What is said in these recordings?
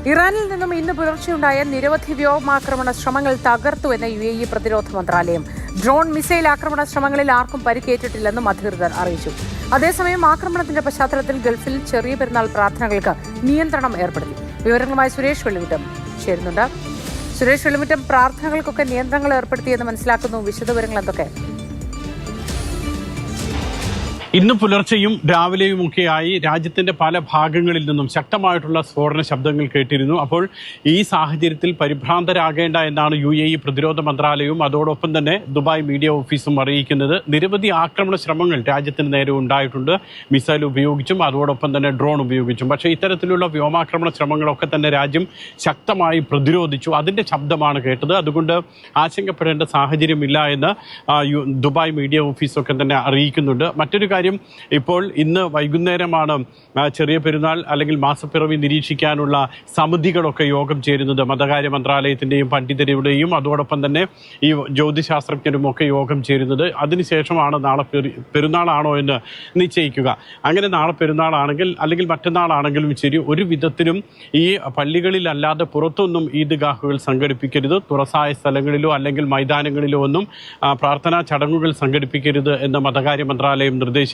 ഇറാനിൽ നിന്നും ഇന്ന് പുലർച്ചെയുണ്ടായ നിരവധി വ്യോമാക്രമണ ശ്രമങ്ങൾ തകർത്തുവെന്ന് UAE പ്രതിരോധ മന്ത്രാലയം. ഡ്രോൺ മിസൈൽ ആക്രമണ ശ്രമങ്ങളിൽ ആർക്കും പരിക്കേറ്റിട്ടില്ലെന്നും അധികൃതർ അറിയിച്ചു. അതേസമയം ആക്രമണത്തിന്റെ പശ്ചാത്തലത്തിൽ ഗൾഫിൽ ചെറിയ പെരുന്നാൾ പ്രാർത്ഥനകൾക്ക് നിയന്ത്രണം ഏർപ്പെടുത്തി. വിവരങ്ങളുമായി സുരേഷ് വെള്ളിമുറ്റം ചേരുന്നുണ്ട്. സുരേഷ് വെള്ളിമുറ്റം, പ്രാർത്ഥനകൾക്കൊക്കെ നിയന്ത്രണങ്ങൾ ഏർപ്പെടുത്തിയെന്ന് മനസ്സിലാക്കുന്നു. വിശദവിവരങ്ങൾ എന്തൊക്കെ? ഇന്ന് പുലർച്ചെയും രാവിലെയുമൊക്കെയായി രാജ്യത്തിന്റെ പല ഭാഗങ്ങളിൽ നിന്നും ശക്തമായിട്ടുള്ള സ്ഫോടന ശബ്ദങ്ങൾ കേട്ടിരുന്നു. അപ്പോൾ ഈ സാഹചര്യത്തിൽ പരിഭ്രാന്തരാകേണ്ട എന്നാണ് UAE പ്രതിരോധ മന്ത്രാലയവും അതോടൊപ്പം തന്നെ ദുബായ് മീഡിയ ഓഫീസും അറിയിക്കുന്നത്. നിരവധി ആക്രമണ ശ്രമങ്ങൾ രാജ്യത്തിന് നേരെ ഉണ്ടായിട്ടുണ്ട്, മിസൈൽ ഉപയോഗിച്ചും അതോടൊപ്പം തന്നെ ഡ്രോൺ ഉപയോഗിച്ചും. പക്ഷേ ഇത്തരത്തിലുള്ള വ്യോമാക്രമണ ശ്രമങ്ങളൊക്കെ തന്നെ രാജ്യം ശക്തമായി പ്രതിരോധിച്ചു. അതിന്റെ ശബ്ദമാണ് കേട്ടത്. അതുകൊണ്ട് ആശങ്കപ്പെടേണ്ട സാഹചര്യമില്ല എന്ന് ദുബായ് മീഡിയ ഓഫീസൊക്കെ തന്നെ അറിയിക്കുന്നുണ്ട്. മറ്റൊരു കാര്യം, ഇപ്പോൾ ഇന്ന് വൈകുന്നേരമാണ് ചെറിയ പെരുന്നാൾ അല്ലെങ്കിൽ മാസപ്പിറവി നിരീക്ഷിക്കാനുള്ള സമിതികളൊക്കെ യോഗം ചേരുന്നത്. മതകാര്യ മന്ത്രാലയത്തിന്റെയും പണ്ഡിതരുടെയും അതോടൊപ്പം തന്നെ ഈ ജ്യോതിശാസ്ത്രജ്ഞരും ഒക്കെ യോഗം ചേരുന്നത്. അതിനുശേഷമാണ് നാളെ പെരുന്നാളാണോ എന്ന് നിശ്ചയിക്കുക. അങ്ങനെ നാളെ പെരുന്നാളാണെങ്കിൽ അല്ലെങ്കിൽ മറ്റന്നാളാണെങ്കിലും ശരി, ഒരു വിധത്തിലും ഈ പള്ളികളിലല്ലാതെ പുറത്തൊന്നും ഈദ്ഗാഹുകൾ സംഘടിപ്പിക്കരുത്, തുറസായ സ്ഥലങ്ങളിലോ അല്ലെങ്കിൽ മൈതാനങ്ങളിലോ ഒന്നും പ്രാർത്ഥനാ ചടങ്ങുകൾ സംഘടിപ്പിക്കരുത് എന്ന് മതകാര്യ മന്ത്രാലയം നിർദ്ദേശിക്കുന്നുണ്ട്.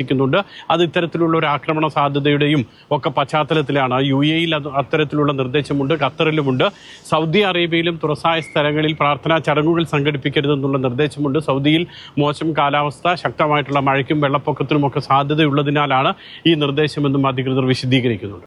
അത് ഇത്തരത്തിലുള്ള ഒരു ആക്രമണ സാധ്യതയുടെയും ഒക്കെ പശ്ചാത്തലത്തിലാണ്. UAE-യിൽ അത്തരത്തിലുള്ള നിർദ്ദേശമുണ്ട്, ഖത്തറിലുമുണ്ട്. സൗദി അറേബ്യയിലും തുറസായ സ്ഥലങ്ങളിൽ പ്രാർത്ഥനാ ചടങ്ങുകൾ സംഘടിപ്പിക്കരുതെന്നുള്ള നിർദ്ദേശമുണ്ട്. സൗദിയിൽ മോശം കാലാവസ്ഥ, ശക്തമായിട്ടുള്ള മഴയ്ക്കും വെള്ളപ്പൊക്കത്തിനും ഒക്കെ സാധ്യതയുള്ളതിനാലാണ് ഈ നിർദ്ദേശമെന്നും അധികൃതർ വിശദീകരിക്കുന്നുണ്ട്.